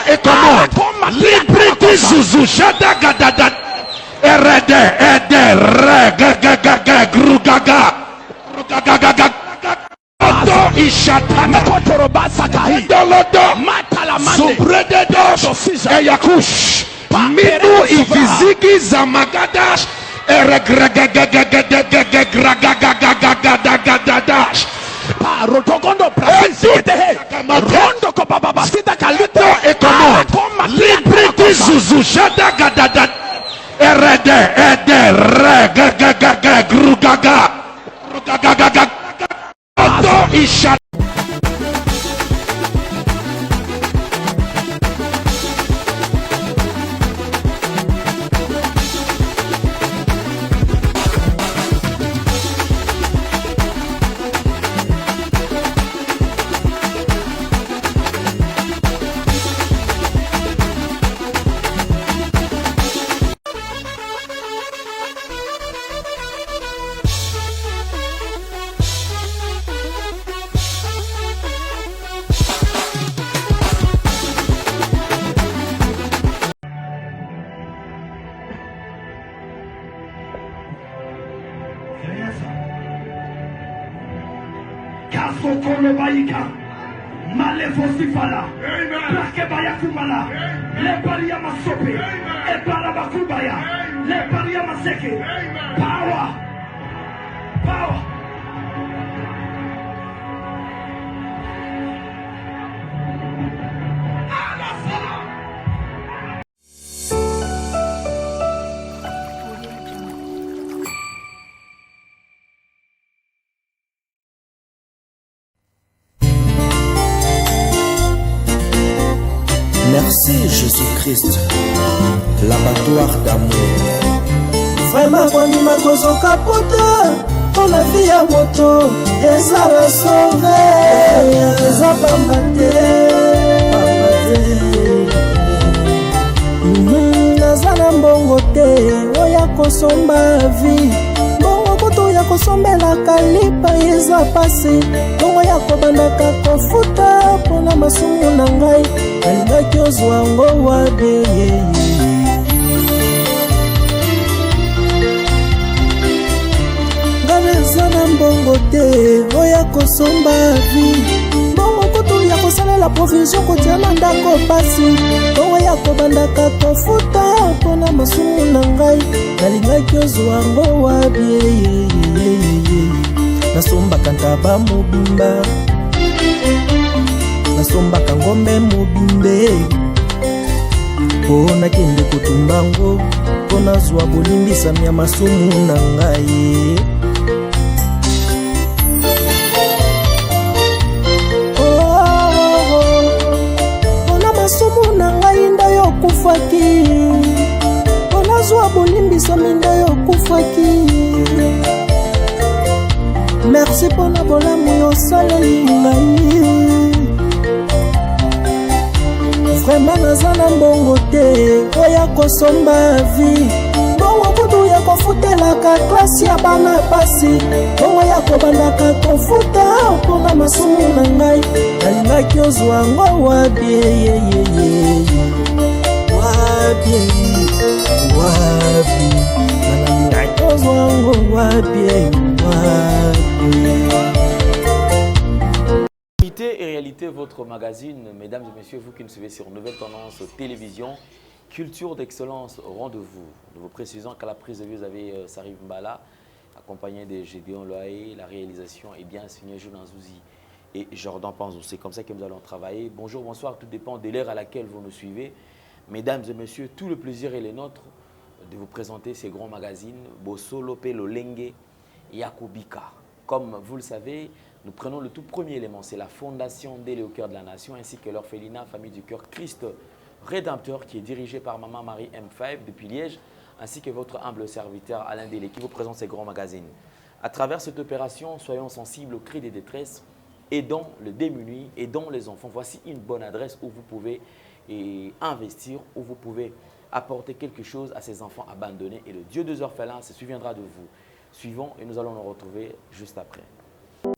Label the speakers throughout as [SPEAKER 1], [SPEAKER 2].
[SPEAKER 1] et commande. Libriti Zuzu, Shada Gadada, Erede, Ede, Re, Grugaga, Ishatana, Dolodo, Subrededo, Eyakush, Minu, Ifizigi, Zamagadash, Eregragagagagagagagagagagagagadash.
[SPEAKER 2] Rotokondo Prasite, Rondo Copapa, Sita Calito
[SPEAKER 1] et commande. Libriti Zuzu, Shada Gadada, Erede, Ede, Re, Grugaga, Ishatana.
[SPEAKER 3] Kasokolo Baïka, Malefosifala, Plake Bayakumala, Le Paria Masope, et Barabakubaya, Le Paria Maseke, Power, Power.
[SPEAKER 4] Merci Jésus-Christ, l'abattoir d'amour. Vraiment, quand il m'a causé au capote, pour la vie à moto, et ça va sauver, et ça va m'atter. Nazana mbongo te, oya kosomba vie. Mbongo kutu ya kosombela kalipa yeza pasi. Mbongo ya kobandaka kofuta, pona masumu na ngai. Alingaki ozwa ngo wabe Ngabezana mbongo te, oya kosomba vi. Mbongo kutu ya kosalela provision kotiana ndako pasi. Mbongo ya kobandaka kofuta, pona masumu na ngai. Alingaki ozwa ngo wabe Nasomba kantaba mobimba, nasombaka ngombe mobimbe, pona kende kotumbango, pona zwa bolimbisami ya masumu na ngai. Pona masumu na ngai nda yo kufaki, pona zwa bolimbisami nda yo kufaki. Merci pona bolamu yo saleli ngai. Vraiment nazana mbongo te, oya kosomba vi. Mbongo kudu ya kofutelaka klasi ya bana pasi. Mbongo ya kobandaka kofuta, pona masumu na ngai. Alingaki ozwa ngo wabie, wabie, wabie. Alingaki ozwa ngo wabie, wabie.
[SPEAKER 5] Et réalité, votre magazine, mesdames et messieurs, vous qui nous suivez sur Nouvelle Tendance Télévision, Culture d'Excellence au rendez-vous. Nous vous précisons qu'à la prise de vue, vous avez Sarif Mbala, accompagné de Gédéon Loaé. La réalisation est bien signée Jonan Zouzi et Jordan Panzou. C'est comme ça que nous allons travailler. Bonjour, bonsoir, tout dépend de l'heure à laquelle vous nous suivez. Mesdames et messieurs, tout le plaisir est le nôtre de vous présenter ces grands magazines, Bosolo Pelo Lengue, Yakubika. Comme vous le savez, nous prenons le tout premier élément, c'est la fondation d'Élé au cœur de la nation, ainsi que l'orphelinat Famille du Cœur Christ Rédempteur, qui est dirigé par Maman Marie M5 depuis Liège, ainsi que votre humble serviteur Alain Délé, qui vous présente ces grands magazines. À travers cette opération, soyons sensibles aux cris des détresses, aidons le démuni, aidons les enfants. Voici une bonne adresse où vous pouvez investir, où vous pouvez apporter quelque chose à ces enfants abandonnés. Et le Dieu des orphelins se souviendra de vous. Suivons et nous allons nous retrouver juste après.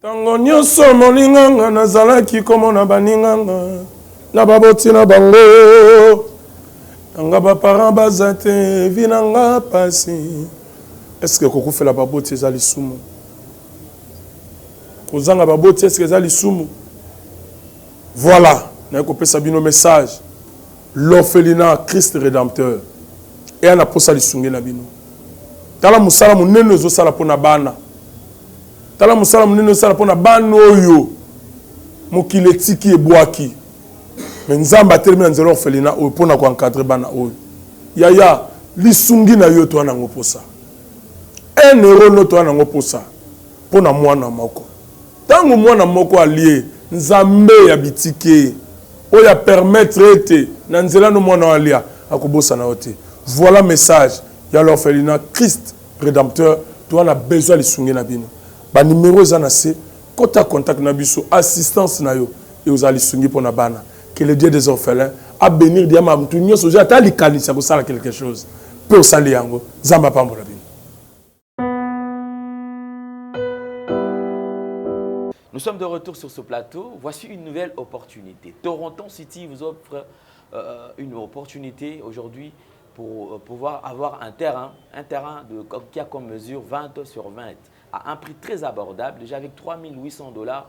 [SPEAKER 6] Tango nyonso molinganga nazalaki komona baninganga na baboti na bango nanga ba parents bazate vinanga pasi. Est-ce que koko fait la baboti ezali sumu? Kozanga baboti est-ce que ezali sumu? Voilà, na ko pesa bino message. L'orphelinat Christ rédempteur. Et ana posa lisungi na bino. Tala musala munene zo sala pona bana. Tala musala munene zo sala pona bana oyo. Mokile tiki ebwaki. Mais nzamba termine nzelo orphelinat oyo pona ko encadrer bana oyo. Yaya lisungi na yo to ana ngoposa. 1 euro no to ana ngoposa. Pona mwana moko. Tango mwana moko allié nzambe ya bitike oya permettre ete na nzela no mwana alia akobosa na ote. Voilà message ya l'orphelinat Christ rédempteur. Tu as besoin de sungi na bino. Ba numéro za na se kota contact na biso assistance na yo et aux ali sungi pona bana. Que le Dieu des orphelins a bénir dia ma mtu nyoso ja ta likanisa ko sala quelque chose. Pe o sali yango zamba pambola bino.
[SPEAKER 5] Nous sommes de retour sur ce plateau. Voici une nouvelle opportunité. Toronto City vous offre une opportunité aujourd'hui pour pouvoir avoir un terrain qui a comme mesure 20 sur 20 à un prix très abordable. Déjà avec 3 800 $,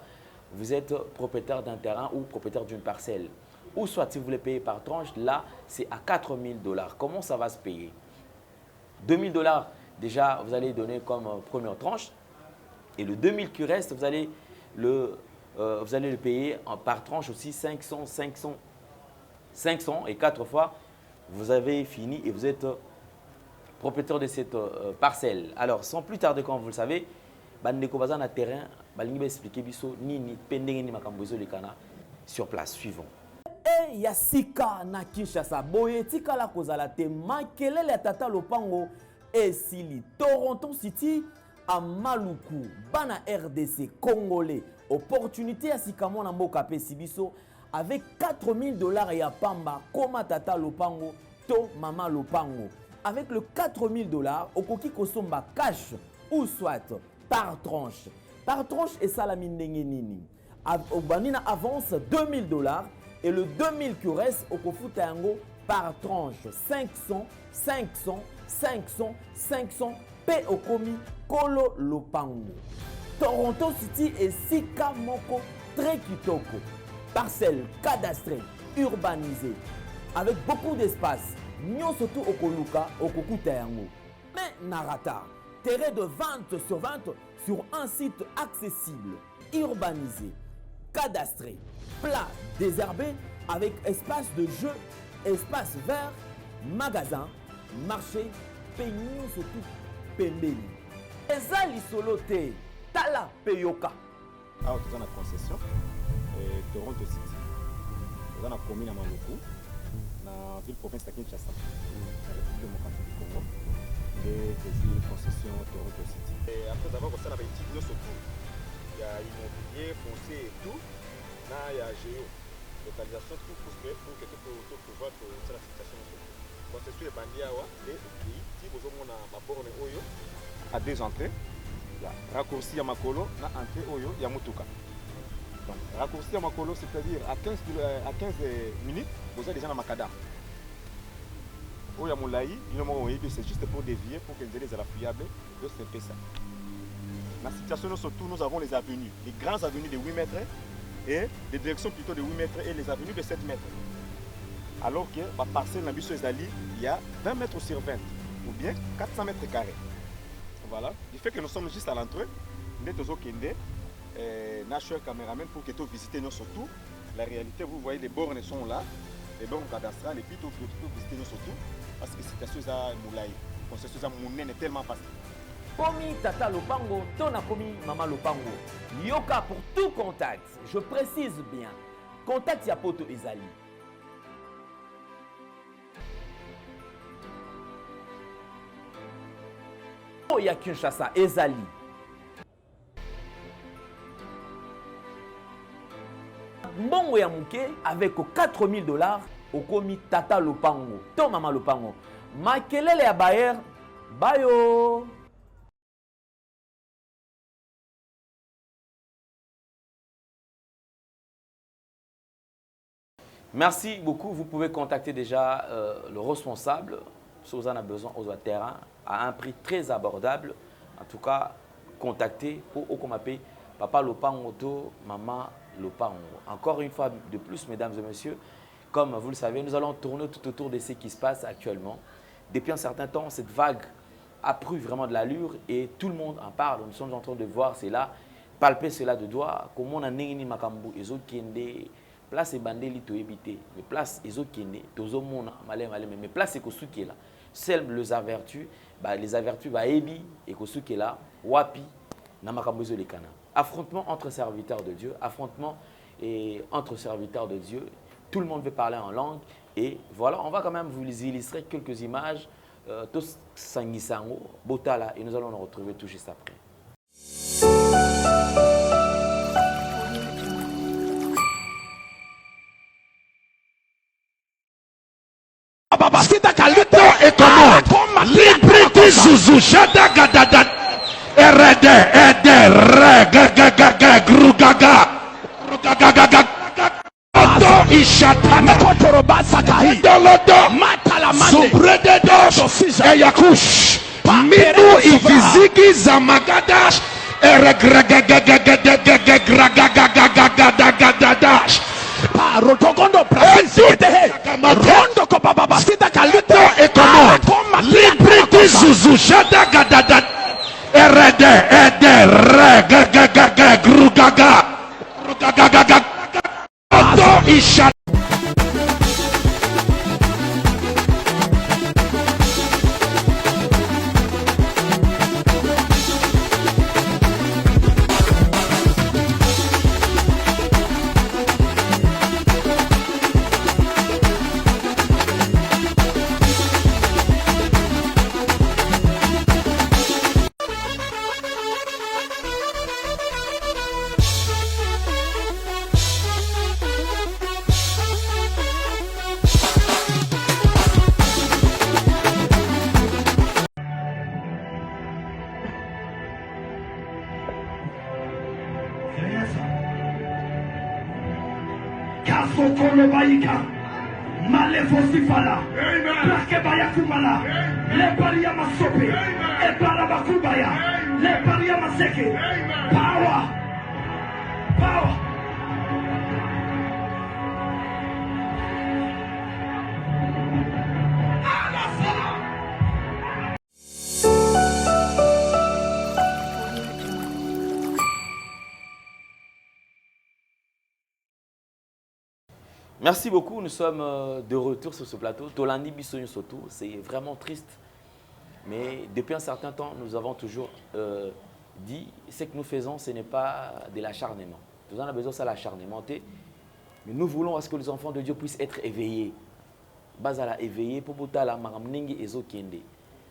[SPEAKER 5] vous êtes propriétaire d'un terrain ou propriétaire d'une parcelle. Ou soit si vous voulez payer par tranche, là c'est à 4 000 $. Comment ça va se payer? 2 000 $ déjà vous allez donner comme première tranche et le 2 000 qui reste vous allez le payer par tranche aussi 500 et 4 fois. Vous avez fini et vous êtes propriétaire de cette parcelle. Alors, sans plus tarder, comme vous le savez, bandeko baza na terrain, balingi ba expliquer biso nini pendenge ni makambo zo lekana sur place. Suivons.
[SPEAKER 7] E ya sika na Kinshasa boye tikala kozala te makelele ya tata lopango esili Toronto City à Maluku bana RDC congolais opportunité ya sika mona mboka pe sibiso avec 4 000 $ ya pamba koma tata lopango to mama lopango. Avec le 4 000 $, okoki kosomba cash ou soit par tranche. Par tranche et salami ndenge nini. Obanina avance 2 000 $ et le 2 000 qui reste okofuta yango par tranche 500, 500, 500, 500 pe okomi kolo lopango. Toronto City et sika moko très kitoko. Parcelle cadastrée, urbanisée, avec beaucoup d'espace. Nyon surtout au Koluka, au Kokuta yango. Mais Narata, terrain de 20 sur 20 sur un site accessible, urbanisé, cadastré, plat, désherbé, avec espace de jeu, espace vert, magasin, marché, peignon surtout, pembeni. Ezali solote, tala peyoka.
[SPEAKER 8] Alors, tu as la concession. Toronto City. Nous avons commune à Maluku, dans la ville province de Kinshasa, dans la République démocratique du Congo. Et une concession Toronto City. Et après avoir fait la bêtise, surtout, il y a immobilier, foncier et tout. Là, il y a géo, localisation, tout pour que tu puisses pouvoir la situation. Concession est bandée à et si vous avez ma borne Oyo, à 2 entrées, il y a raccourci à Makolo, na entrée Oyo, il y a Mutuka. Donc, raccourci à Makolo, c'est-à-dire à 15 minutes, vous êtes déjà dans Makada. Où il y a Moulaï, c'est juste pour dévier, pour que les ailes soient fiables, c'est un peu ça. Dans la situation, surtout, nous avons les avenues, les grandes avenues de 8 mètres et des directions plutôt de 8 mètres et les avenues de 7 mètres. Alors que la parcelle dans Zali, il y a 20 mètres sur 20 ou bien 400 mètres carrés. Voilà. Du fait que nous sommes juste à l'entrée, nous sommes National Cameraman pour que tu visites nous surtout. La réalité, vous voyez, les bornes sont là, les bornes cadastrales, et puis tu peux visiter nous surtout parce que c'est quelque chose à Moulaï. C'est quelque chose à Moulaï, est tellement facile.
[SPEAKER 7] Komi tata lopango, tona komi mama lopango. Yoka pour tout contact. Je précise bien. Contact ya poto ezali. Ya Kinshasa ezali. Mbongo ya muke avec 4 000 $, okomi tata lopango, to mama lopango. Makelele ya bayer, bayo.
[SPEAKER 5] Merci beaucoup. Vous pouvez contacter déjà le responsable. Si vous en avez besoin, aux terrain, à un prix très abordable. En tout cas, contactez pour qu'on m'appelle Papa Lopango, Maman Lopango. Encore une fois de plus, mesdames et messieurs, comme vous le savez, nous allons tourner tout autour de ce qui se passe actuellement. Depuis un certain temps, cette vague a pris vraiment de l'allure et tout le monde en parle. Nous sommes en train de voir cela, palper cela de doigts. Comment on a négni makambu, ezo kende, place et bandeli to éviter. Mais place ezo kende, tozo mona, malé, mais place et kosuki là. Celles les avertus, les avertus va ébi et kosuki là, wapi, na makambu ezo les kana. Affrontement entre serviteurs de Dieu, affrontement entre serviteurs de Dieu. Tout le monde veut parler en langue. Et voilà, on va quand même vous illustrer quelques images. Tous sangisango, botala, et nous allons nous retrouver tout juste après.
[SPEAKER 1] Et comment Libriti Zuzu Shada Gadadan Erede Ede Re Grugaga Grugaga Ishatana Kotorobasakahi Dolodo Matalamande Subrededosh Eyakush Minu Ifizigi Zamagadash Eregragagagagagagagagagagagadash
[SPEAKER 2] Rotokondo Brasite Rondo Kobaba Sita Kalito
[SPEAKER 1] et comment Libriti Zuzu Shada Gadadan Erede Ede Re Grugaga Grugaga Ishat.
[SPEAKER 3] Kasokolo Baika, Malefosifala, Plake Bayakumala, Leparia Masope, Eparabakubaya, Leparia Maseke, power, power.
[SPEAKER 5] Merci beaucoup, nous sommes de retour sur ce plateau. Tolandi Bissonyo Soto, c'est vraiment triste. Mais depuis un certain temps, nous avons toujours dit ce que nous faisons, ce n'est pas de l'acharnement. Nous en avons besoin de l'acharnement. Mais nous voulons à ce que les enfants de Dieu puissent être éveillés. Bazala éveillé pour la maramningi ezo kende.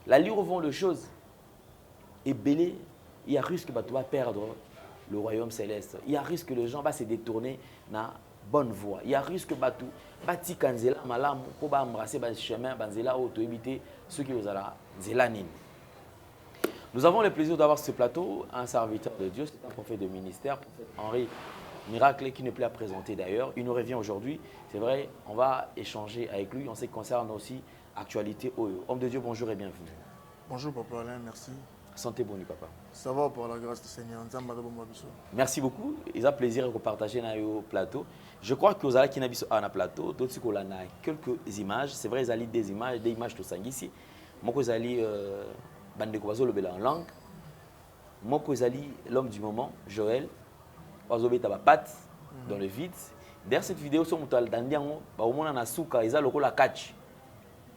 [SPEAKER 5] La lire vont les choses. Et belé, il y a risque que tu vas perdre le royaume céleste. Il y a risque que les gens vont se détourner dans bonne voie. Il y a risque que batu bati kanzela malam pour ba embrasser ba chemin banzela auto éviter ceux qui vous ala zelanin. Nous avons le plaisir d'avoir sur ce plateau un serviteur de Dieu, c'est un prophète de ministère, prophète Henri Miracle, qui n'est plus à présenter d'ailleurs. Il nous revient aujourd'hui. C'est vrai, on va échanger avec lui en ce qui concerne aussi actualité Oyo. Homme de Dieu, bonjour et bienvenue.
[SPEAKER 9] Bonjour Papa Alain, merci.
[SPEAKER 5] Santé bonne papa.
[SPEAKER 9] Ça va pour la grâce du Seigneur.
[SPEAKER 5] Merci beaucoup. Il a plaisir de partager dans le plateau. Je crois que vous allez qui sur un plateau, d'autres qui ont quelques images. C'est vrai, ils ont des images de sang ici. Moi, vous allez bande le en langue. Moi, vous allez l'homme du moment, Joël. Vous avez ta patte dans le vide. Derrière cette vidéo, sur mutual dandiango, ba au moins na suka, ils ont le la catch.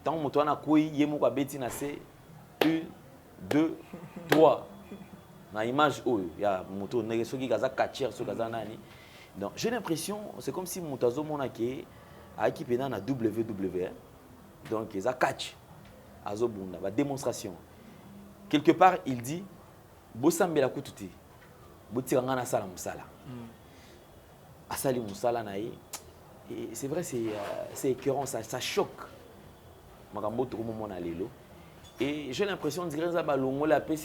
[SPEAKER 5] Tant mutual na koi, yemo ka beti na se 1, 2, 3. Na image oyo ya moto nege soki kaza catcher so kaza nani. Donc j'ai l'impression c'est comme si mutazo mona ke a équipé na WWE. Donc ils a catch azo bunda ba démonstration. Quelque part il dit bosambela kututi. Botiranga na sala musala. Asali musala na ye. Et c'est vrai c'est écœurant, ça choque. Makambo to moment na lelo. Et j'ai l'impression de dire que l'ongol a pris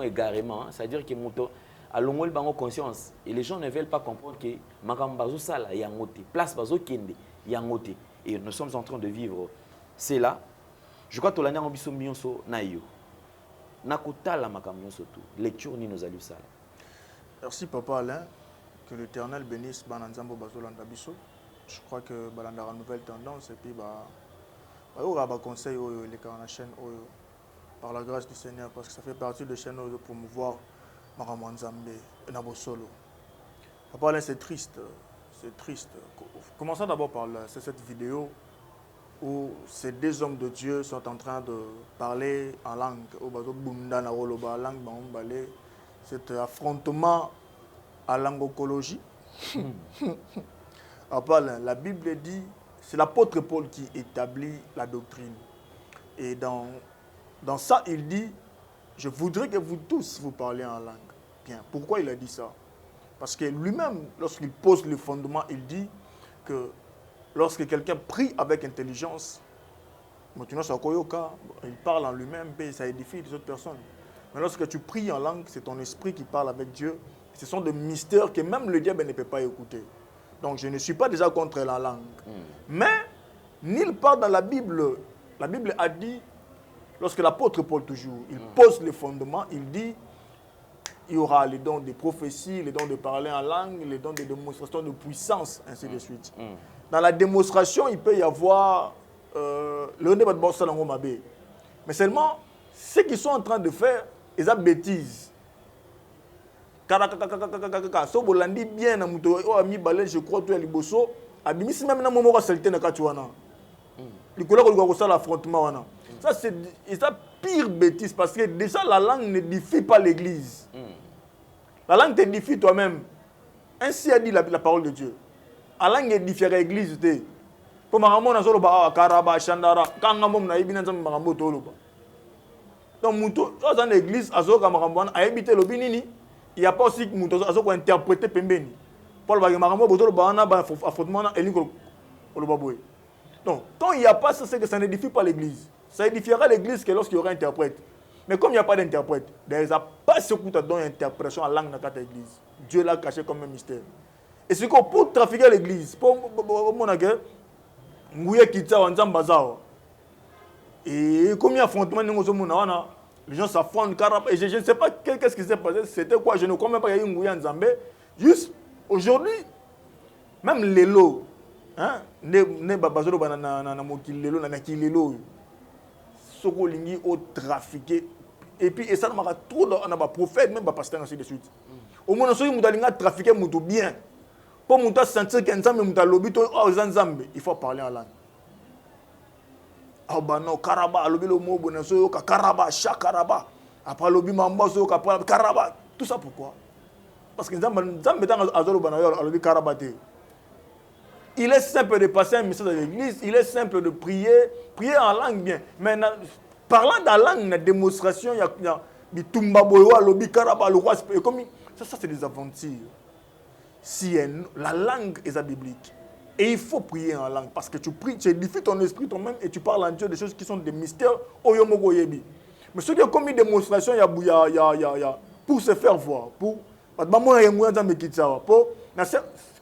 [SPEAKER 5] égarément, c'est-à-dire que moto a l'ongol a conscience et les gens ne veulent pas comprendre que makambazo sala ya ngote place bazo kende yangote. Et nous sommes en train de vivre. C'est là. Je crois que l'année en biso mionso naïo. Nakota la makamionso tout. Lecture ni nos alus.
[SPEAKER 9] Merci Papa Alain. Que l'Éternel bénisse Bananzambo Bazolanda Biso. Je crois que Balandara nouvelle tendance et puis conseil les cas la chaîne par la grâce du Seigneur parce que ça fait partie de chaîne de promouvoir Maramanzambe et Nabosolo. Papa Alain, c'est triste. C'est triste. Commençons d'abord par cette vidéo où ces deux hommes de Dieu sont en train de parler en langue. Cet affrontement à l'angocologie. La Bible dit, c'est l'apôtre Paul qui établit la doctrine. Et dans ça, il dit, je voudrais que vous tous vous parliez en langue. Bien, pourquoi il a dit ça? Parce que lui-même, lorsqu'il pose le fondement, il dit que lorsque quelqu'un prie avec intelligence, il parle en lui-même et ça édifie les autres personnes. Mais lorsque tu pries en langue, c'est ton esprit qui parle avec Dieu. Ce sont des mystères que même le diable ne peut pas écouter. Donc je ne suis pas déjà contre la langue. Mais, nulle part dans la Bible a dit, lorsque l'apôtre Paul toujours, il pose les fondements, il dit, il y aura les dons de prophétie, les dons de parler en langue, les dons de démonstration de puissance, ainsi de suite. Dans la démonstration, il peut y avoir mais seulement, ce qu'ils sont en train de faire, ils ont bêtises. So bolandi bien na muto o ami balé je crois toi liboso abimisi même na momo ko salté na katuana likola ko ça l'affrontement wana ça c'est pire bêtise parce que déjà la langue n'édifie pas l'église. La langue t'édifie toi-même. Ainsi a dit la parole de Dieu. La langue édifie l'église te pour maramon na solo ba karaba chandara kanga mom na ibina nzambe marambo toloba donc muto dans l'église azoka marambo a habité lobinini. Il n'y a pas aussi que interpréter Pembeni. Paul va dire donc, tant il n'y a pas ça, c'est que ça n'édifie pas l'église. Ça édifiera l'église que lorsqu'il y aura un interprète. Mais comme il n'y a pas d'interprète, il n'y a pas ce que tu donnes une interprétation en langue dans ta église. Dieu l'a caché comme un mystère. Et c'est que pour trafiquer l'église, pour mon aguerre, et comme il y a affrontement, les gens s'affrontent, et je ne sais pas qu'est-ce qui s'est passé, c'était quoi, je ne crois même pas qu'il y a eu Ngouya Nzambe. Juste aujourd'hui, même les lots, ne babazolo na mokilelo na kilelo, soko lingi au trafiqué, et puis et ça m'a trop na ba prophète même ba pasteur ainsi de suite. Au moins so muta linga trafiquer muto bien. Pour muta sentir que Nzambe muta lobito o Nzambe, il faut parler en langue. Abano karaba lobi le mot bonaso ka karaba shakaraba après lobi mambaso ka karaba tout ça pourquoi parce que Nzambe dans azolo banayo lobi karaba te. Il est simple de passer un message à l'église, il est simple de prier en langue bien, mais parlant de la langue la démonstration il y a bitumba boyo lobi karaba le roi comme ça c'est des aventures. Si la langue est biblique. Et il faut prier en langue parce que tu pries, tu édifies ton esprit toi-même et tu parles en Dieu des choses qui sont des mystères. Mais ce qui a commis des démonstrations, pour se faire voir,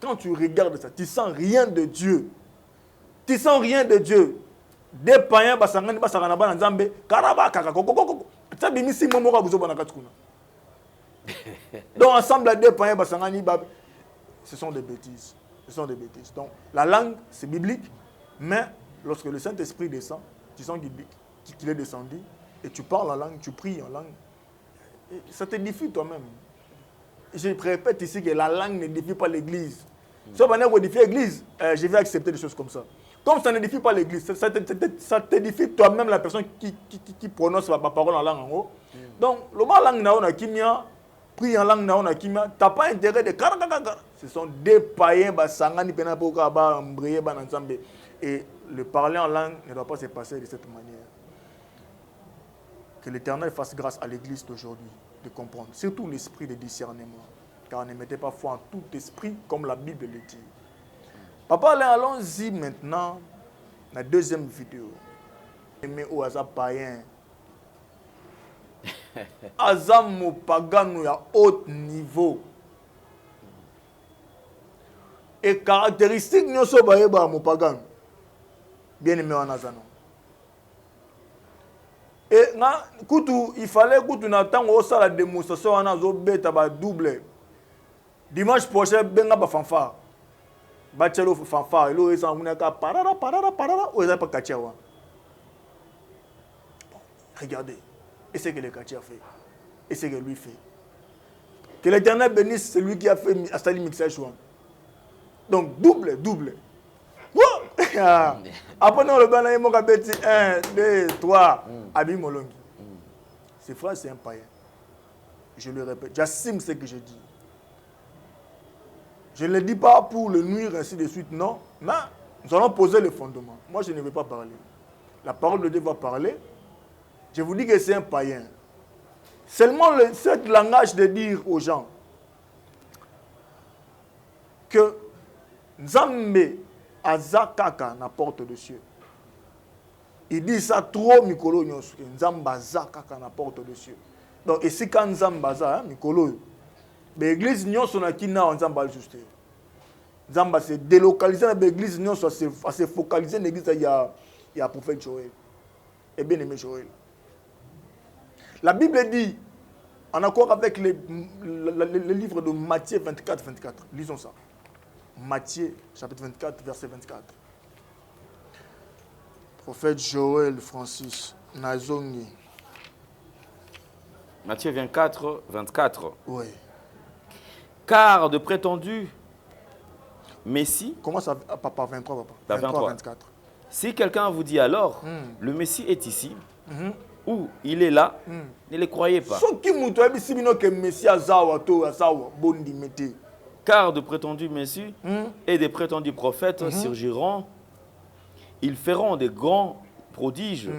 [SPEAKER 9] quand tu regardes ça, tu sens rien de Dieu. Tu sens rien de Dieu. Des païens, donc ensemble, des païens, ce sont des bêtises. Ce sont des bêtises. Donc, la langue, c'est biblique, mais lorsque le Saint-Esprit descend, tu sens qu'il est descendu, et tu parles en langue, tu pries en langue, et ça t'édifie toi-même. Je répète ici que la langue n'édifie pas l'Église. Si on va édifier l'Église, je vais accepter des choses comme ça. Comme ça n'édifie pas l'Église, ça t'édifie toi-même la personne qui prononce la parole en langue en haut. Donc, le mot langue na kimia, prie en langue na kimia, t'as pas intérêt de ce sont des païens et le parler en langue ne doit pas se passer de cette manière. Que l'Éternel fasse grâce à l'Église d'aujourd'hui de comprendre, surtout l'esprit de discernement, car ne mettez pas foi en tout esprit comme la Bible le dit. Papa, allons-y maintenant la deuxième vidéo. Mais au hasard païen, Azam pagano à haut niveau. et caractéristique nyonso bayeba mopagano bien aimé wanazano. Et il fallait que nous attendions la démonstration wana double. Dimanche prochain benga ba fanfare. Ba chelo fanfare lo eza unaka parara o eza pas kachiawa. Regardez, et c'est que le Katia fait. Et c'est que lui fait. Que l'Éternel bénisse celui qui a fait Astali Mixage. Donc, double. Après, nous, le banane, il m'a dit 1, 2, 3, Abi Molongi. Ce frère, c'est un païen. Je le répète, j'assume ce que je dis. Je ne le dis pas pour le nuire, ainsi de suite, non. Mais nous allons poser le fondement. Moi, je ne vais pas parler. La parole de Dieu va parler. Je vous dis que c'est un païen. Seulement ce langage de dire aux gens que Nzambe azakaka na porte de cieux. Il dit ça trop mikolo nyonso. Nzambe azakaka na porte de cieux. Donc ici quand Nzambe aza mikolo, l'église nyonso na kina Nzambe al juste. Nzambe s'est délocalisé dans l'église nyonso à se focaliser dans l'église il y a prophète Joël. Et bien aimé Joël. La Bible dit, en accord avec le livre de Matthieu 24. Lisons ça. Matthieu, chapitre 24, verset 24. Prophète Joël Francis Nazongi.
[SPEAKER 5] Matthieu 24.
[SPEAKER 9] Oui.
[SPEAKER 5] Car de prétendus Messie.
[SPEAKER 9] Comment ça, papa, 23, papa
[SPEAKER 5] 23.
[SPEAKER 9] 24.
[SPEAKER 5] Si quelqu'un vous dit alors, le Messie est ici, ou il est là, ne les croyez pas. Car de prétendus messieurs et des prétendus prophètes surgiront, ils feront des grands prodiges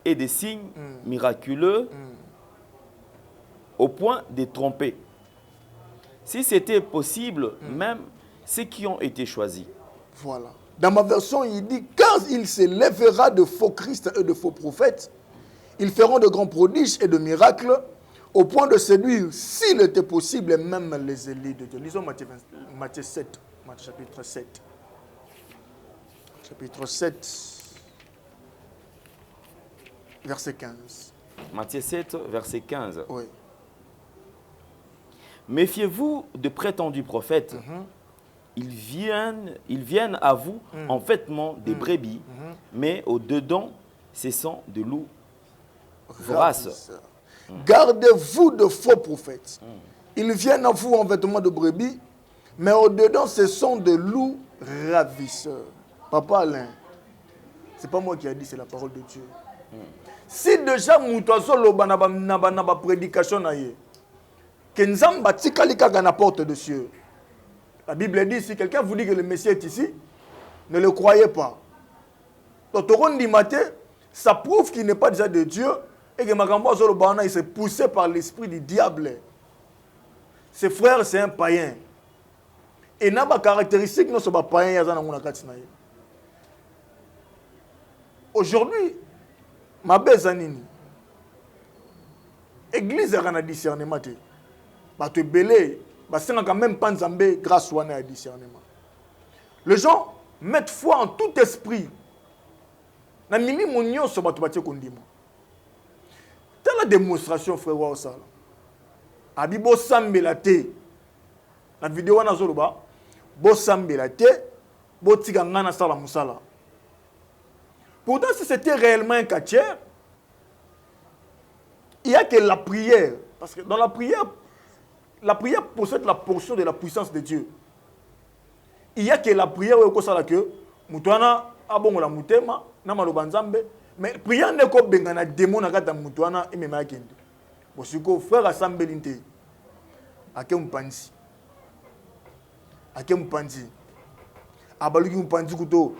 [SPEAKER 5] et des signes miraculeux au point de tromper. Si c'était possible, même ceux qui ont été choisis.
[SPEAKER 9] Voilà. Dans ma version, il dit, car il se lèvera de faux Christ et de faux prophètes, ils feront de grands prodiges et de miracles, au point de séduire, s'il était possible, même les élites de Dieu. Lisons Matthieu 7, Matthieu chapitre 7. Chapitre 7, verset 15.
[SPEAKER 5] Matthieu 7, verset 15.
[SPEAKER 9] Oui.
[SPEAKER 5] Méfiez-vous de prétendus prophètes. Ils viennent à vous en vêtements des brebis, mais au-dedans, ce sont de loups voraces.
[SPEAKER 9] Gardez-vous de faux prophètes. Ils viennent à vous en vêtements de brebis, mais au-dedans, ce sont de loups ravisseurs. Papa Alain, ce n'est pas moi qui ai dit, c'est la parole de Dieu. Si déjà, Moutazo Lobanaba prédication, que Nzamba Tikalika à la porte de cieux. La Bible dit, si quelqu'un vous dit que le Messie est ici, ne le croyez pas. Donc, ça prouve qu'il n'est pas déjà de Dieu et que Magambo Zolobana, il s'est poussé par l'esprit du diable. Ses frères, c'est un païen. Et n'a pas caractéristique, non, c'est pas païen. Aujourd'hui, ma bezanini, église a un discernement. Bah, tu es belé. C'est quand même pas Nzambe grâce à discernement. Les gens mettent foi en tout esprit. Na mini monyo so batu batie kondima. Telle la démonstration frère wa osala. Abi bo sambela te. Na vidéo wana zoloba bo sambela te, bo tika ngana sala musala. Pourtant si c'était réellement un quartier, il y a que la prière parce que dans la prière possède la portion de la puissance de Dieu. Il y a que la prière où il que Moutouana a bon la moutema, na maloba nzambe, mais prière ne ko bengana démon na kata Moutouana et même akende. Bosiko frère assemblinte. Ake mpanzi. Ake mpanzi. Abaluki mpanzi kuto.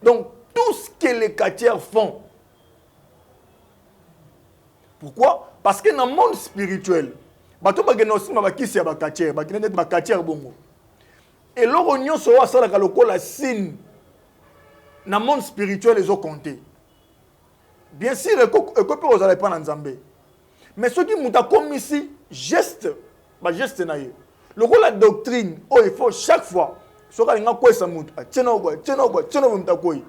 [SPEAKER 9] Donc tout ce que les quartiers font. Pourquoi? Parce que dans le monde spirituel, bato bagena aussi mabakisi ya bakatier bakina net bakatier bongo et loro nyonso wa sala kalokola signe na monde spirituel les ont compté bien sûr ekope ozala pas na Nzambe mais ceux qui muta comme ici geste ba geste na ye lokola doctrine oh il faut chaque fois soka linga kwesa mutu achena kwa mutakoyi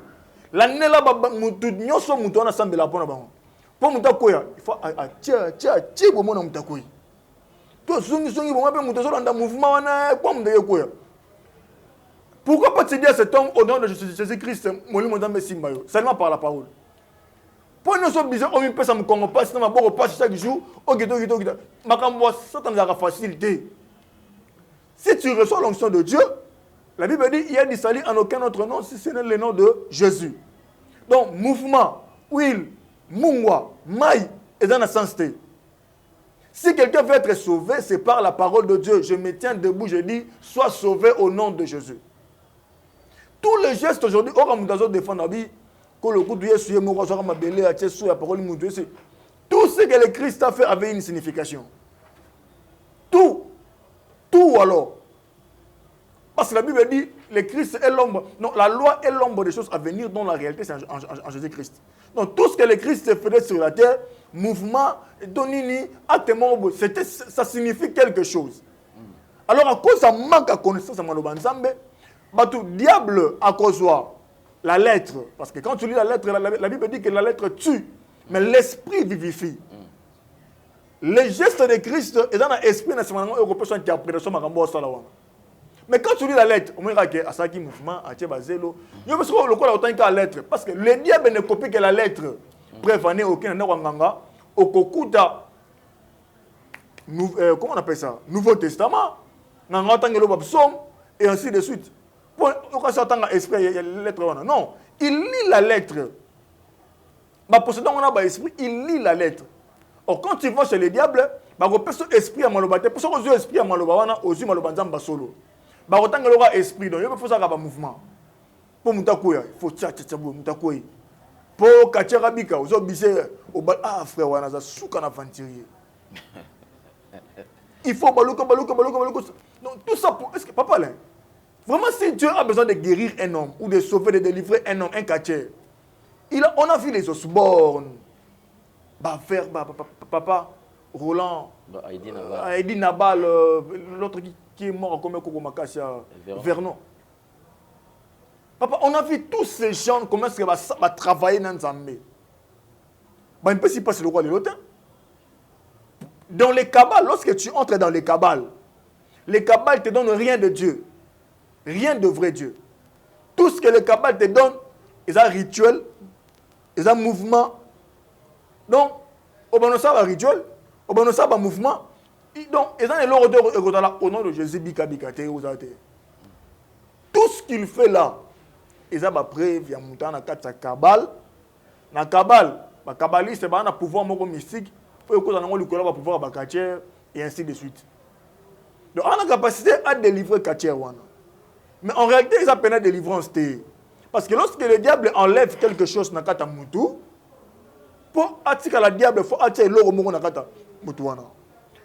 [SPEAKER 9] la nela ba mutu nyoso mutu ona sambela pona bango po mutakoya il faut atia bo mona mutakoyi to sungi bo ngabe mutu so landa mouvement wana kwa mudeye koya. Pourquoi pas te dire cet homme au nom de Jésus-Christ molimo ndambe simba yo seulement par la parole. Pour nous sommes bizarres, on peut ça me comprendre pas, sinon ma bonne passe chaque jour, ok. Makambo ça t'en a facilité. Si tu reçois l'onction de Dieu, la Bible dit il y a du salut en aucun autre nom si ce n'est le nom de Jésus. Donc mouvement, will, mungwa, mai est dans la sensité. Si quelqu'un veut être sauvé, c'est par la parole de Dieu. Je me tiens debout, je dis sois sauvé au nom de Jésus. Tous les gestes aujourd'hui, on va défendre la vie. Tout ce que le Christ a fait avait une signification. Tout alors. Parce que la Bible dit, le Christ est l'ombre. Non, la loi est l'ombre des choses à venir, dont la réalité c'est en Jésus-Christ. Donc tout ce que le Christ faisait sur la terre, mouvement, donini, acte, ça signifie quelque chose. Alors à cause ça manque à connaissance à Malobanzambe, le diable à cause la lettre, parce que quand tu lis la lettre, la Bible dit que la lettre tue, mais l'esprit vivifie. Les gestes de Christ et dans l'esprit national européen qui interprétation makambo salawa. Mais quand tu lis la lettre, on m'a dit que Asaki mouvement a bazelo. Il y a parce que le quoi autant que la lettre, parce que le diable ne copie que la lettre. Prévenez aucun n'awanganga au kokuta. Comment on appelle ça? Nouveau Testament. Nanga tant que le psaume et ainsi de suite. Non, il lit la lettre. Il lit la lettre. Or, quand tu vas chez le diable, il y a esprit à malobate. Pour ça, il y a esprit à malobana, aussi malobanzamba solo. Il y a esprit, donc il faut ça un mouvement. Pour Moutakoya, il faut tchatchabou, Moutakoya. Pour Kacharabika, vous avez ah frère, on a un souk en aventurier. Il faut balouka. Donc tout ça pour. Est-ce que papa là? Vraiment, si Dieu a besoin de guérir un homme ou de sauver, de délivrer un homme, un catcheur, on a vu les Osborne, papa, Roland, Heidi Nabal, l'autre qui est mort comme Kokomakassia, Vernon. Papa, on a vu tous ces gens, comment est-ce qu'ils vont travailler dans Nzambé. Il ne peut pas passer le roi de l'autre. Dans les cabales, lorsque tu entres dans les cabales ne te donnent rien de Dieu. Rien de vrai Dieu. Tout ce que le Kabbale te donne, ils ont un rituel, ils ont un mouvement. Donc, au rituel, au mouvement. Donc, ils ont l'ordre au nom de Jésus. Tout ce qu'il fait là, ils ont preuve, il y a un Kabbale. Dans Kabbale, les kabbalistes ont un pouvoir mystique, ils ont un pouvoir et ainsi de suite. Donc, on a la capacité à délivrer Kacher. Mais en réalité, ils appellent la délivrance. Parce que lorsque le diable enlève quelque chose dans le moutou, pour attirer le diable, il faut attirer l'or dans le moutou.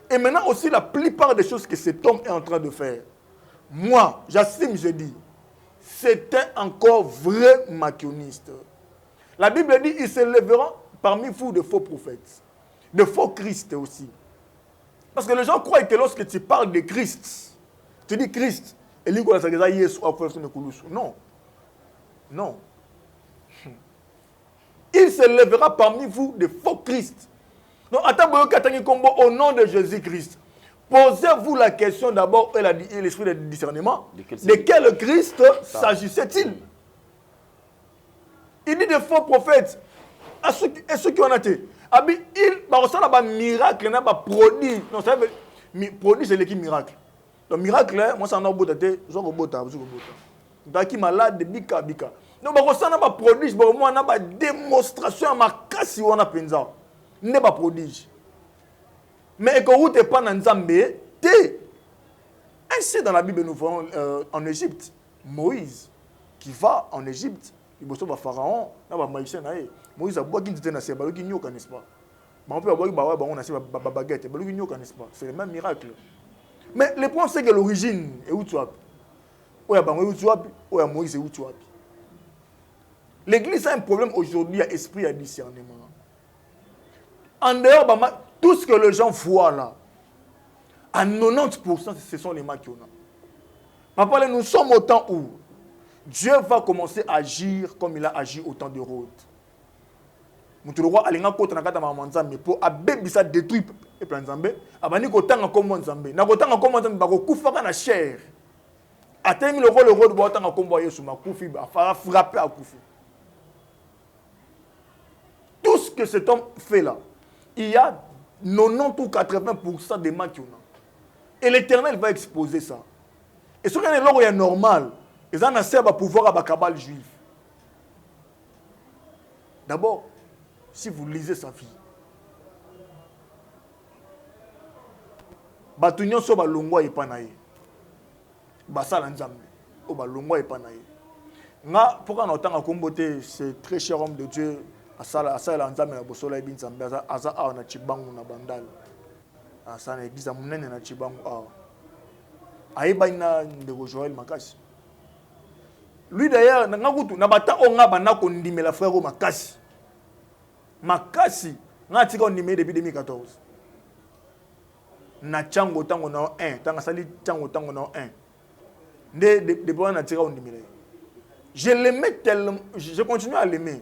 [SPEAKER 9] Et maintenant aussi, la plupart des choses que cet homme est en train de faire, moi, j'assume, je dis, c'était encore vrai maquilloniste. La Bible dit, ils se lèveront parmi vous de faux prophètes, de faux Christ aussi. Parce que les gens croient que lorsque tu parles de Christ, tu dis Christ, et lui, non. Non. Il se lèvera parmi vous de faux Christ. Donc, au nom de Jésus-Christ, posez-vous la question d'abord, et l'esprit de discernement, de quel Christ s'agissait-il? Il dit de faux prophètes. Et ceux qui ont été. Il va un miracle, un prodige. Non, ça veut dire, prodige, c'est l'équipe miracle. Le miracle, moi, c'est un robot. Donc, qui malade de bika. Donc, il y a un prodige, il y a une démonstration à ma casse, on a pensa. Il n'est pas prodige. Mais quand tu n'es pas dans Zambé, tu es. Ainsi, dans la Bible, nous voyons en Égypte, Moïse, qui va en Égypte, il va au Pharaon, il va au Maïsien. Moïse a boit qu'il était dans ses balles, il n'y a pas, n'est-ce pas? On peut avoir une baguette, n'est-ce pas? C'est le même miracle. Mais le point, c'est que l'origine est où tu as. Moïse est où tu as. L'église a un problème aujourd'hui à esprit, à discernement. En dehors, tout ce que les gens voient là, à 90%, ce sont les mains qui ont. Papa, nous sommes au temps où Dieu va commencer à agir comme il a agi au temps de Rode. Mutu roi alinga kota na kata mama nzambe po abebisa détruit et plan nzambe abani kotanga comme nzambe na kotanga comme nzambe ba kokufa na chair atemi le roi de botanga comme Yesu makufi ba frapper à kufi. Tout ce que cet homme fait là, il y a 90 ou 80% des mains qui ont. Et l'Éternel va exposer ça. Et ce qui est normal, ils ont un pouvoir à Bakabal juif. D'abord, si vous lisez sa vie, Batunyon so balongwa epanaye. Basala nzambe. O balongwa epanaye. Nga pourquoi n'entend kombote ce très cher homme de Dieu asala nzambe na bosola ebin nzambe aza a na chibangu na bandal. Asa na église munene na chibangu a. Aïba ina ndeko Joël Makasi. Lui d'ailleurs na ngutu na bata onga bana ko ndimela frère Makasi. Makasi nga tika ndimé depuis 2014. Na chango tango na 1, tanga sali chango tango na 1. De bon na tika ndimela. Je l'aimais tellement, je continue à l'aimer.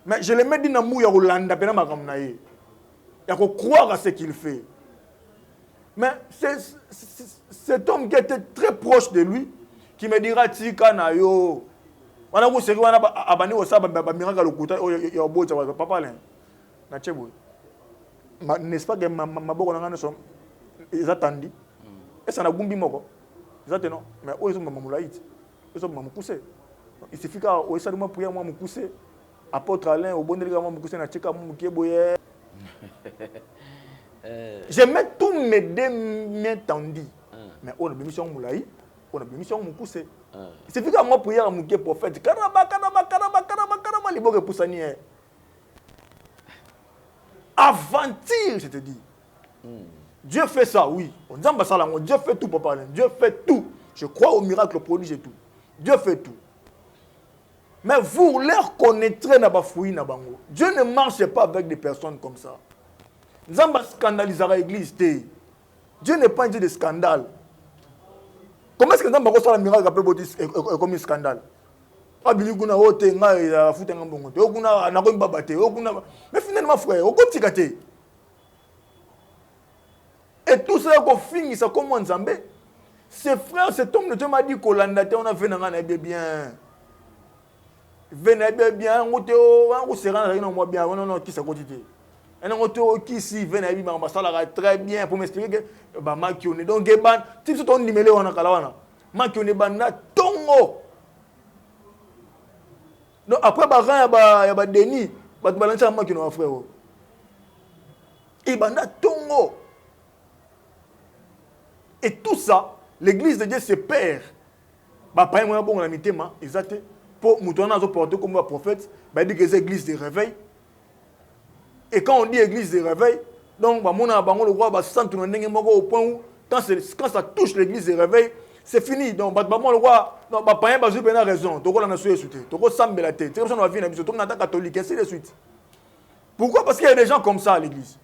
[SPEAKER 9] Mais je l'aimais dit na mou ya Rolanda pena makam na ye. Ya ko croire à ce qu'il fait. Mais c'est cet homme qui était très proche de lui, qui me dira tika na yo. Wana ko seri wana abani o saba ba miracle okuta ya bota wa papa len. Na chebo. N'est-ce pas que ma boko na sont ils attendent. Et ça na gumbi moko. Ils attendent non, mais o ils sont mamulaït. Ils sont mamukuse. Il suffit qu'à o ça moi prier moi mukuse. Apôtre Alain au bonne moi mukuse na cheka mu kieboye. Je mets tous mes deux mains tendues. Mais on a une mission moulaï, on a une mission moukoussé. Il suffit qu'à moi prier à mon prophète. Karaba, libre pour ça. Aventure, je te dis. Dieu fait ça, oui. On dit Dieu fait tout, papa. Dieu fait tout. Je crois au miracle, au prodige et tout. Dieu fait tout. Mais vous leur connaîtrez na bafoui na bango. Dieu ne marche pas avec des personnes comme ça. Nzamba scandalisera l'église. Dieu n'est pas un Dieu de scandale. Comment est-ce que Nzamba reçoit le miracle comme un scandale? Mais finalement, frère, et tout ça, qu'on finit ça comme Nzambe. Ses frères, cet homme de Dieu m'a dit qu'on a fait bien. Venez bien, on se rend bien, non, qui s'est quotidien. Et on qui si venait à très bien pour m'expliquer que Makione donc Geban si tout on numéro on a kalawana Makione bana tongo. Donc après ya ba Denis ba balancer Makione frère. Et bana tongo. Et tout ça l'église de Dieu se perd. Ba pas moi bon la mitema exact pour moutona zo porter comme un prophète ba dit que c'est église de réveil. Et quand on dit église de réveil, donc le roi va sentir au point où quand ça touche l'église de réveil, c'est fini. Donc le roi, pas a raison. Donc on a sauté. Donc on s'en met la tête. C'est comme ça qu'on va venir. On a catholique, ainsi de suite. Pourquoi? Parce qu'il y a des gens comme ça à l'église.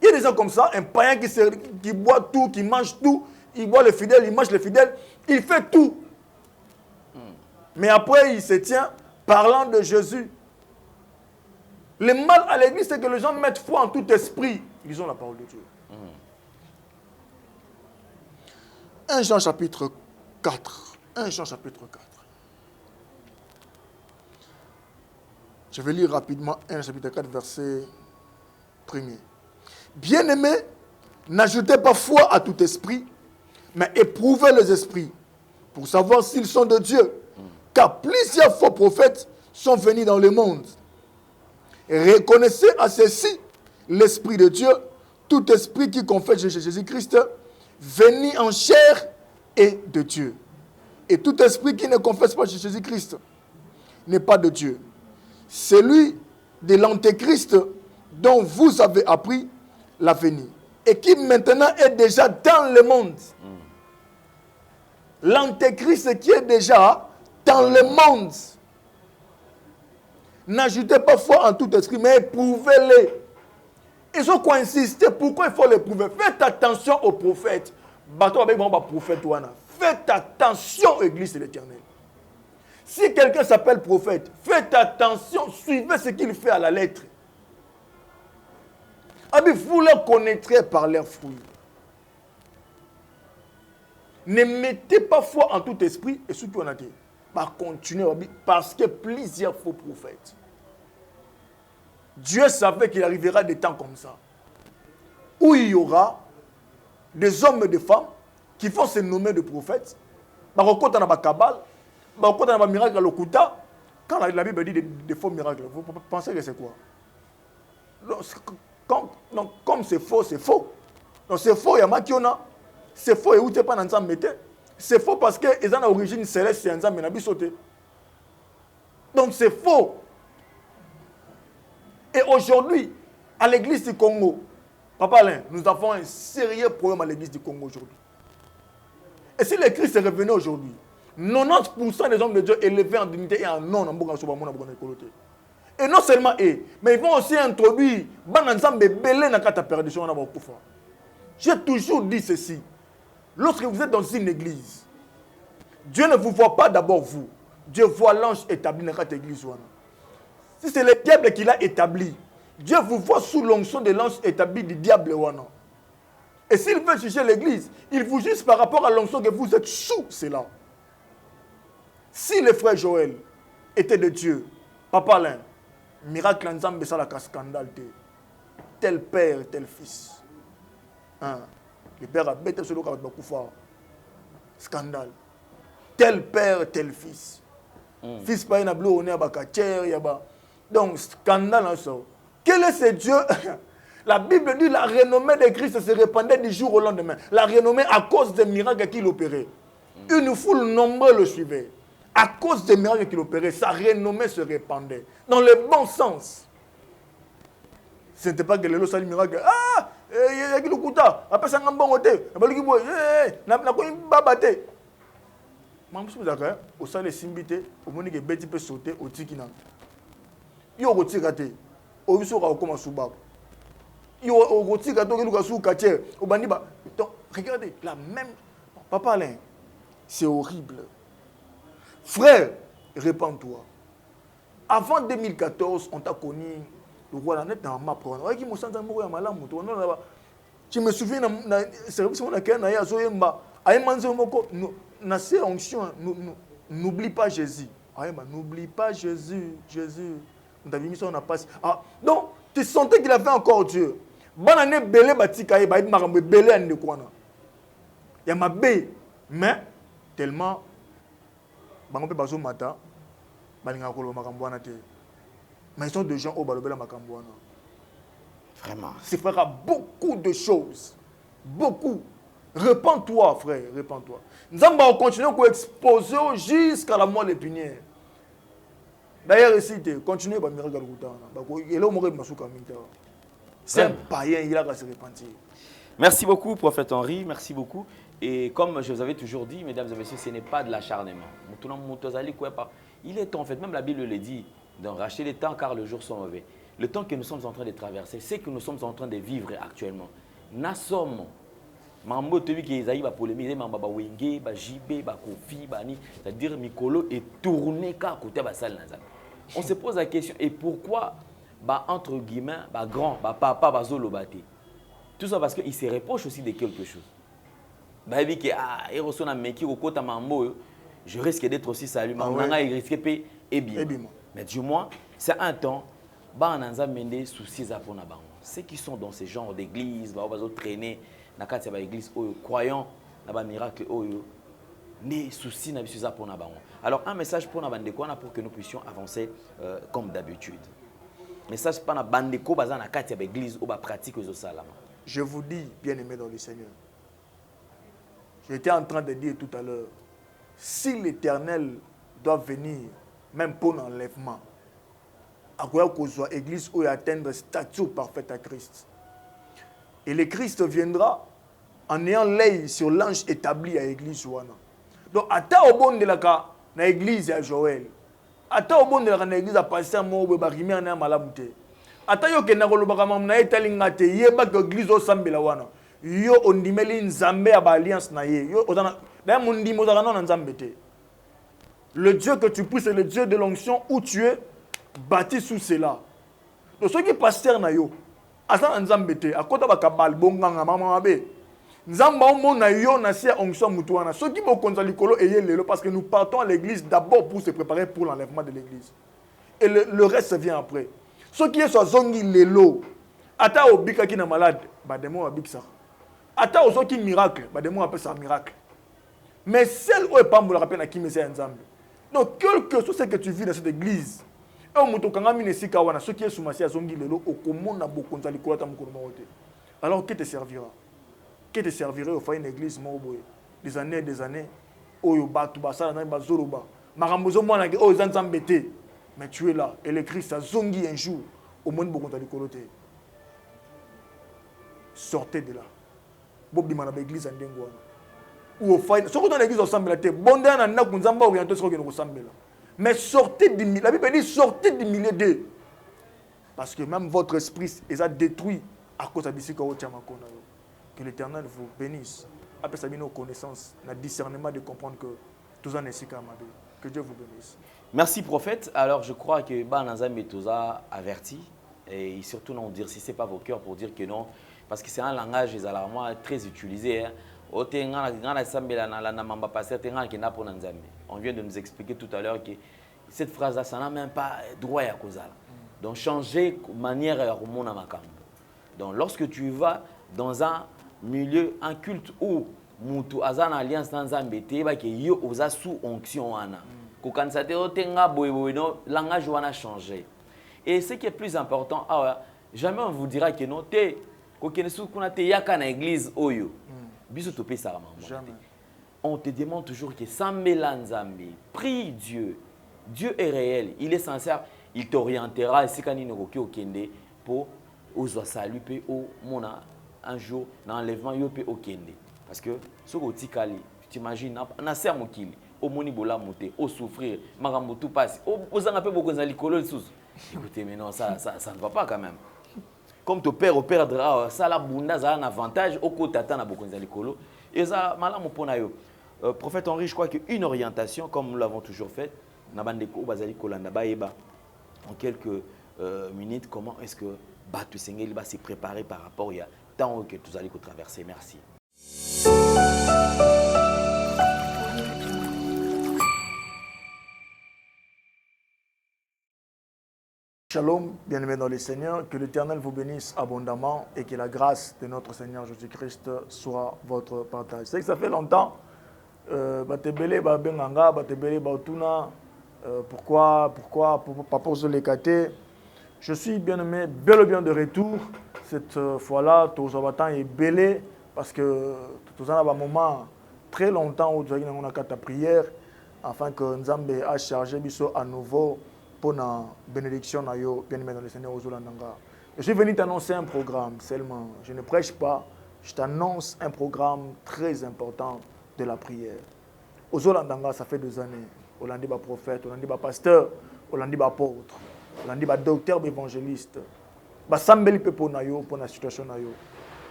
[SPEAKER 9] Il y a des gens comme ça, un païen qui boit tout, qui mange tout, il boit les fidèles, il mange les fidèles, il fait tout. Mais après, il se tient parlant de Jésus. Le mal à l'église, c'est que les gens mettent foi en tout esprit. Ils ont la parole de Dieu. 1 Jean chapitre 4. 1 Jean chapitre 4. Je vais lire rapidement 1 Jean chapitre 4, verset 1er. Bien-aimés, n'ajoutez pas foi à tout esprit, mais éprouvez les esprits pour savoir s'ils sont de Dieu. Car plusieurs faux prophètes sont venus dans le monde. Reconnaissez à ceci l'Esprit de Dieu, tout esprit qui confesse Jésus-Christ, venu en chair est de Dieu. Et tout esprit qui ne confesse pas Jésus-Christ n'est pas de Dieu. Celui de l'Antéchrist dont vous avez appris la venue et qui maintenant est déjà dans le monde. L'Antéchrist qui est déjà dans le monde. N'ajoutez pas foi en tout esprit, mais éprouvez-les. Ils ont insister. Pourquoi il faut les prouver? Faites attention aux prophètes. Bateau avec mon prophète. faites attention, Église de l'Éternel. Si quelqu'un s'appelle prophète, faites attention, suivez ce qu'il fait à la lettre. Vous les connaîtrez par leurs fruits. Ne mettez pas foi en tout esprit et surtout en athée. Continuez parce que plusieurs faux prophètes. Dieu savait qu'il arrivera des temps comme ça, où il y aura des hommes et des femmes qui vont se nommer de prophètes. Quand la Bible dit des faux miracles, vous pensez que c'est quoi? Comme c'est faux, c'est faux. Donc c'est faux, il y a Makiona. C'est faux, et où tu n'es pas dans le métier. C'est faux parce qu'ils ont une origine céleste, c'est un zam sauté. Donc c'est faux. Et aujourd'hui, à l'église du Congo, Papa Alain, nous avons un sérieux problème à l'église du Congo aujourd'hui. Et si le Christ est revenu aujourd'hui, 90% des hommes de Dieu élevés en dignité et en nom, et non seulement eux, mais ils vont aussi introduire j'ai toujours dit ceci. Lorsque vous êtes dans une église, Dieu ne vous voit pas d'abord vous. Dieu voit l'ange établi dans cette église. Si c'est le diable qui l'a établi, Dieu vous voit sous l'onction de l'ange établi du diable. Et s'il veut juger l'église, il vous juge par rapport à l'onction que vous êtes sous cela. Si le frère Joël était de Dieu, Papa Alain, miracle en Zambé, ça la scandale. Tel père, tel fils. Le père a bêté sur le cas de scandale. Tel père, tel fils. Fils pas un bleu, on est à Bakatier, donc scandale en ça. Quel est ce Dieu? La Bible dit la renommée de Christ se répandait du jour au lendemain. La renommée à cause des miracles qu'il opérait. Une foule nombreuse le suivait. À cause des miracles qu'il opérait, sa renommée se répandait. Dans le bon sens. Ce n'était pas que le lot sali miracle. Ah! Il y a qui le kouta. Après ça, on a un bon côté. On a un bon côté. Je suis d'accord. Au sein des simbité, au moment où les bêtes peuvent sauter au tikina. Il y a un petit gâté. Au biso au comme soubab. Il y a un petit gâteau qui nous sous quartier. Au bandiba. Donc regardez la même. Papa Alain, c'est horrible. Frère, répands-toi. Avant 2014, on t'a connu le roi la net dans ma prendre. Je me souviens dans service on a qu'un aya zoyemba. Ayemanzo moko na ces onctions n'oublie pas Jésus. N'oublie pas Jésus, Jésus. On a mis ça on a passé. Donc tu sentais qu'il avait encore Dieu. Banane belé batika ye ba makambe belé ande kwana. Ya mabe mais tellement bango bazo mata balinga kolo makambo wana te. Mais ils sont des gens au balobela makambo wana. Vraiment, c'est fera beaucoup de choses. Beaucoup. Répands-toi, frère, répands-toi. Nous allons continuer à exposer jusqu'à la moelle épinière. D'ailleurs, ici, continuez à miracle. C'est un païen, il a se repentir.
[SPEAKER 5] Merci beaucoup, prophète Henri, merci beaucoup. Et comme je vous avais toujours dit, mesdames et messieurs, ce n'est pas de l'acharnement. Il est temps, en fait, même la Bible le dit, de racheter les temps car les jours sont mauvais. Le temps que nous sommes en train de traverser, c'est que nous sommes en train de vivre actuellement. Nous sommes. C'est-à-dire Mikolo est tourné car côté basal. On se pose la question, et pourquoi entre guillemets grand papa bazolo bate? Tout ça parce qu'il se reproche aussi de quelque chose. Je risque d'être aussi salué, mais du moins c'est un temps ceux qui sont dans ce genre d'église traîner dans la église croyant dans les miracles mais soucis pour nous. Alors un message pour nous pour que nous puissions avancer comme d'habitude. Message pour nous bandeko dans l'église ou pratique aux salama.
[SPEAKER 9] Je vous dis, bien-aimés dans le Seigneur, j'étais en train de dire tout à l'heure, si l'Éternel doit venir, même pour l'enlèvement, à quoi l'église où atteindre le statut parfait à Christ. Et le Christ viendra en ayant l'œil sur l'ange établi à l'église. Donc, à ta au bon de l'église à Joël, à ta au bon de l'église à passer mon barimé en malamouté. À ta yo kena kolobaka na etalingate yeba que l'église au sambela wana. Yo ondimeli nzambe à alliance na ye. Yo D'ailleurs, mon dit, le Dieu que tu pries, c'est le Dieu de l'onction où tu es bâti sous cela. Donc, ceux qui pasteur na yo, asa nzambete, akota bakabal bonganga mama mabe. Nzamba omona yo na sia onction mutuana. Ceux qui vont konza likolo eye lelo parce que nous partons à l'église d'abord pour se préparer pour l'enlèvement de l'église. Et le reste vient après. Ceux qui sont zongi lelo, ata obika ki na malade, ba démon abik ça. Ata ozo ki miracle, ba démon appelle ça miracle. Mais celle où est pas me rappelle na ki message nzambe. Donc quel que soit ce que tu vis dans cette église, ceux qui sont soumis à zongi lelo okomona bokonza likolo ta mukolo maote. Alors qui te servira? Qui te servirait au faire une église moboye des années oyo batu basala na bazoloba makambozo mwana ke oyo zanzambete mais tu es là et le Christ a zongi un jour au monde bokonza likolo te. Sortez de là. Bobi mana l'église ndengo wana. Ou au fait ce que dans l'église ensemble la te bonda na na kunzamba orienté ce que nous ensemble là. Mais sortez du milieu. La Bible dit sortez du milieu d'eux. Parce que même votre esprit est détruit à cause de ce que vous avez. Que l'Éternel vous bénisse. Après ça, nos connaissances, notre discernement de comprendre que tout ça n'est pas mal. Que Dieu vous bénisse.
[SPEAKER 5] Merci prophète. Alors je crois que Banazam est averti et surtout non dire si c'est pas vos cœurs pour dire que non parce que c'est un langage très utilisé. On vient de nous expliquer tout à l'heure que cette phrase-là, ça n'a même pas droit à cause. Donc changer manière à remonter ma camp. Donc lorsque tu vas dans un milieu, un culte où mutu azana alliance dans Zambété, bah que yo osa sous onction ana. Quand ça te otenga boy no langage wana changé. Et ce qui est plus important, jamais on vous dira que non te kokenesu kuna te yaka na église oyo. Biso topé ça jamais. On te demande toujours que Sambela Nzambe, prie Dieu. Dieu est réel, il est sincère, il t'orientera et c'est quand il ne roki okende pour ozo saluer au mona un jour dans l'enlèvement yope okende parce que ce que tu t'imagines na ser mokili au moni bola monter au souffrir makambo tout passe aux anga pe beaucoup dans likolo sous écoutez mais non ça ne va pas quand même comme ton père perdra ça la bunda ça un avantage au côté tata beaucoup dans likolo et ça malamu pona yo prophète Henri je crois qu'une orientation comme nous l'avons toujours fait na bandeko bazali kolanda baeba en quelques minutes comment est-ce que Batu Sengeli va se préparer par rapport à tant que tu allez traverser. Merci.
[SPEAKER 9] Shalom, bien-aimés dans le Seigneur, que l'Éternel vous bénisse abondamment et que la grâce de notre Seigneur Jésus-Christ soit votre partage. C'est que ça fait longtemps, Batebele, Babenganga, Batebele, Bautuna, pourquoi, Papa Zolekate. Je suis bien-aimé, bel et bien de retour. Cette fois-là, Tozabatan est belé parce que tout ça a un moment très longtemps où nous avons fait ta prière afin que Nzambe a chargé Bisso à nouveau pour la bénédiction bien-aimé dans le Seigneur Ozolandanga. Je suis venu t'annoncer un programme seulement. Je ne prêche pas, je t'annonce un programme très important de la prière. Ozolandanga, ça fait 2 années. Olandi ba prophète, Olandi ba pasteur, Olandi ba apôtre. On dit docteur évangéliste. Sambeli pe pour la situation na yo.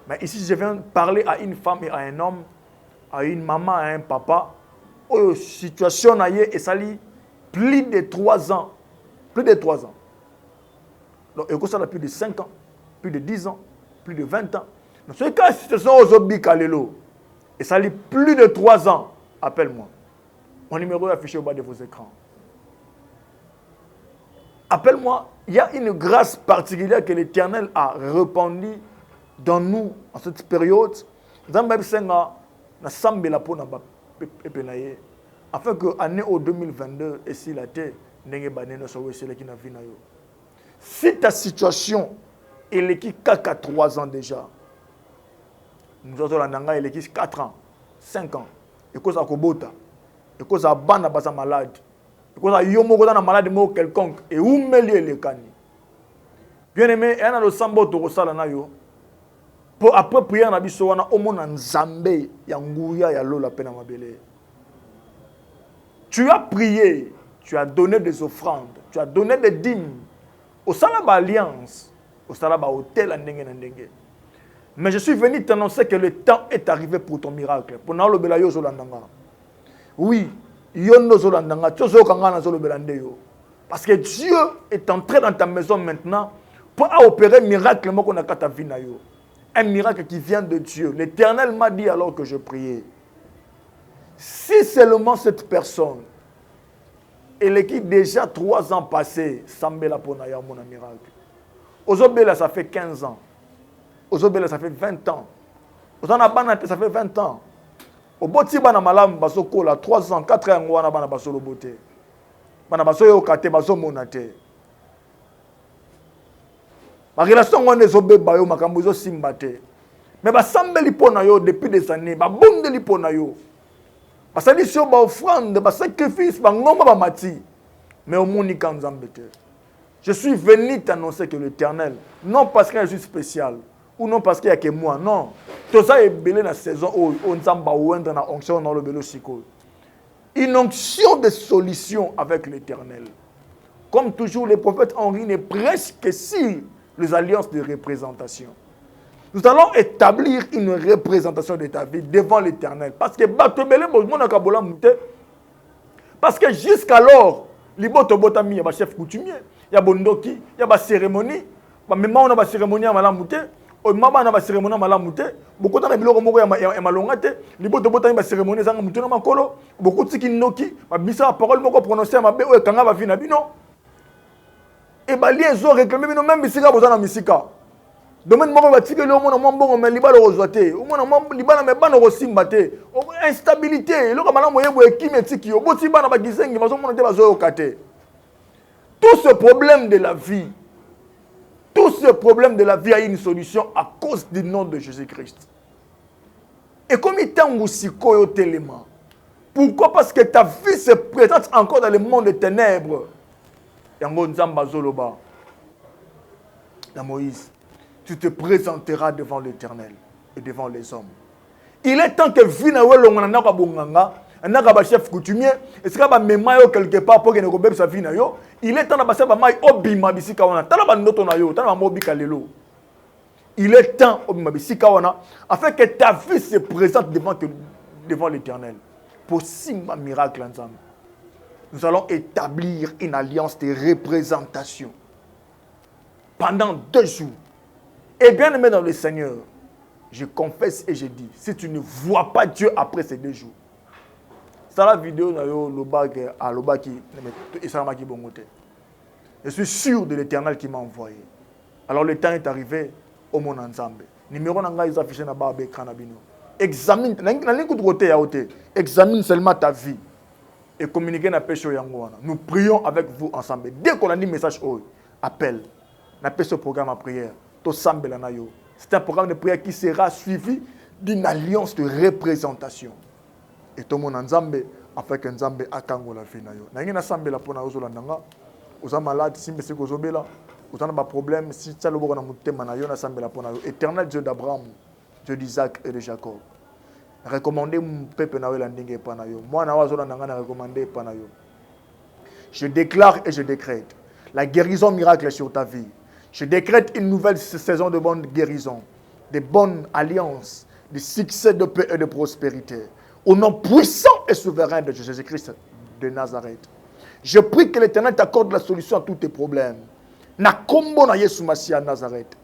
[SPEAKER 9] Mais ici je viens parler à une femme et à un homme, à une maman, à un papa. Oh, situation na ye et ça lit plus de 3 ans. Plus de 3 ans. Donc et ça plus de 5 ans, plus de 10 ans, plus de 20 ans. Donc ce cas situation aux obika lelo et ça lit plus de 3 ans, appelle-moi. Mon numéro est affiché au bas de vos écrans. Appelle-moi, il y a une grâce particulière que l'Éternel a répandue dans nous en cette période. Afin que l'année 2022, et si la terre, si ta situation est qui 3 ans déjà, nous avons 4 ans, 5 ans, et cause à Kobota, et cause à Bana Baza malade. Parce que yomo ko na malade mo quelconque et où mêler les cani. Bien aimé, et na lo sambo to sala na yo. Pour après prier na biso wana omona nzambe ya nguya ya lola pena mabele. Tu as prié, tu as donné des offrandes, tu as donné des dîmes. Au sala ba alliance, au sala ba hôtel ndenge na ndenge. Mais je suis venu t'annoncer que le temps est arrivé pour ton miracle. Pour nous, le belayo zolandanga. Oui, yono zolandanga, tiozo kangana zolo belande yo. Parce que Dieu est entré dans ta maison maintenant pour opérer un miracle qu'on a ta vie na yo. Un miracle qui vient de Dieu. L'Éternel m'a dit alors que je priais. Si seulement cette personne, elle est qui déjà 3 ans passés, Sambela Ponaya, mon miracle. Ozobela, ça fait 15 ans. Ozobela, ça fait 20 ans. Ozanabana, ça fait 20 ans. Oboti bana malam basoko la 3 ans, 4 ans, wana bana basolo bote. Bana basoyo kate, baso monate. Ma relation on est obé bayo makambuzo simbate. Mais basambeli pona yo depuis des années, ba bondeli pona yo. Basali sur ba offrande, ba sacrifice, ba ngomba ba mati. Mais au monde Nzambe te. Je suis venu t'annoncer que l'Éternel, non parce que je suis spécial ou non parce qu'il y a que moi, non. Tout ça est belé dans la saison où on Nzamba ouendre dans onction dans le belo siko. Une onction de solution avec l'Éternel. Comme toujours, les prophètes Henri ne prêchent que sur les alliances de représentation. Nous allons établir une représentation de ta vie devant l'Éternel. Parce que parce que jusqu'alors, il y a chef coutumier, il y a bondoki, il y a cérémonie, même on a une cérémonie à malamouté, on a une cérémonie à malamouté, beaucoup de gens ont malongate, les bottes de une cérémonie à malamouté, beaucoup de gens qui noki, la parole moko prononcée à ma bé, et kanga va finir bino. Et bah les autres réclamé bino même misika bozana misika. Domaine moko batike le mona mbongo mais libala rozote, o mona libala me bana rosimba te, instabilité, le kamala moye boye kimetiki, o boti bana ba gisengi bazo mona te bazo kate. Tout ce problème de la vie, tout ce problème de la vie a une solution à cause du nom de Jésus-Christ. Et comme il t'a ngusiko yo telema. Pourquoi? Parce que ta vie se présente encore dans le monde des ténèbres. Yango nzamba zoloba. La Moïse, tu te présenteras devant l'Éternel et devant les hommes. Il est temps que vie na welo ngana ka bonganga, na ka chef coutumier, et ce ka mema yo quelque part pour que ne robebe sa vie na yo. Il est temps na ba mai obima bisika wana. Tala ba ndoto na yo, tala ba mobika lelo. Il est temps obima bisika wana afin que ta vie se présente devant l'Éternel. Pour simba miracle ensemble. Nous allons établir une alliance de représentation pendant 2 jours. Et bien aimé dans le Seigneur, je confesse et je dis, si tu ne vois pas Dieu après ces 2 jours, c'est la vidéo je suis sûr de l'Éternel qui m'a envoyé. Alors le temps est arrivé au monde ensemble. Numéro nanga ils affichent na ba écran na bino. Examine, examine seulement ta vie et communiquer na péché yangoana. Nous prions avec vous ensemble. Dès qu'on a dit message, appel, na péché programme à prière. C'est un programme de prière qui sera suivi d'une alliance de représentation. Et tout le monde ensemble, afin que Nzambe akango la vie na yo. Na ngina sambe la pona ozola nanga. Oza malade, si mbese kozobela, oza na ba problème, si tsa loboko na mutema na yo na sambe la pona yo. Éternel Dieu d'Abraham, Dieu d'Isaac et de Jacob. Recommandez mon peuple na wela ndenge pa na yo. Moi na wazola nanga na recommander pa na yo. Je déclare et je décrète la guérison miracle sur ta vie. Je décrète une nouvelle saison de bonne guérison, de bonnes alliances, de succès, de paix et de prospérité. Au nom puissant et souverain de Jésus-Christ de Nazareth. Je prie que l'Éternel t'accorde la solution à tous tes problèmes. Na kombo na Yesu Masia Nazareth.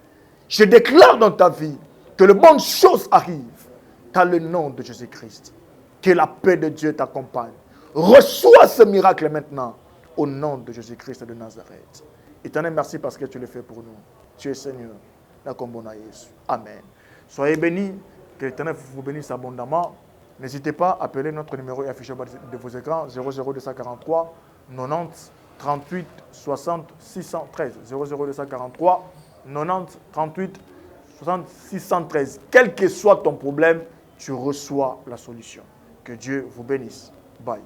[SPEAKER 9] Je déclare dans ta vie que les bonnes choses arrivent dans le nom de Jésus-Christ. Que la paix de Dieu t'accompagne. Reçois ce miracle maintenant au nom de Jésus-Christ de Nazareth. Éternel, merci parce que tu le fais pour nous. Tu es Seigneur. Na kombo na Yesu. Amen. Soyez bénis. Que l'Éternel vous bénisse abondamment. N'hésitez pas à appeler notre numéro affiché au bas de vos écrans 00243 90 38 60 613. 00243 90 38 60 613. Quel que soit ton problème, tu reçois la solution. Que Dieu vous bénisse. Bye.